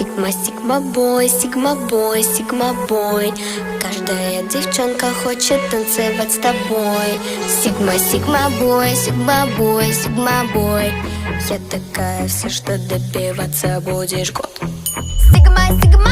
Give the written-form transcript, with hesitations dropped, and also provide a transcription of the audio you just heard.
сигма бой, сигма бой, сигма бой. Каждая девчонка хочет танцевать с тобой. Сигма бой, сигма бой, сигма бой. Я такая вся, что добиваться будешь год. Сигма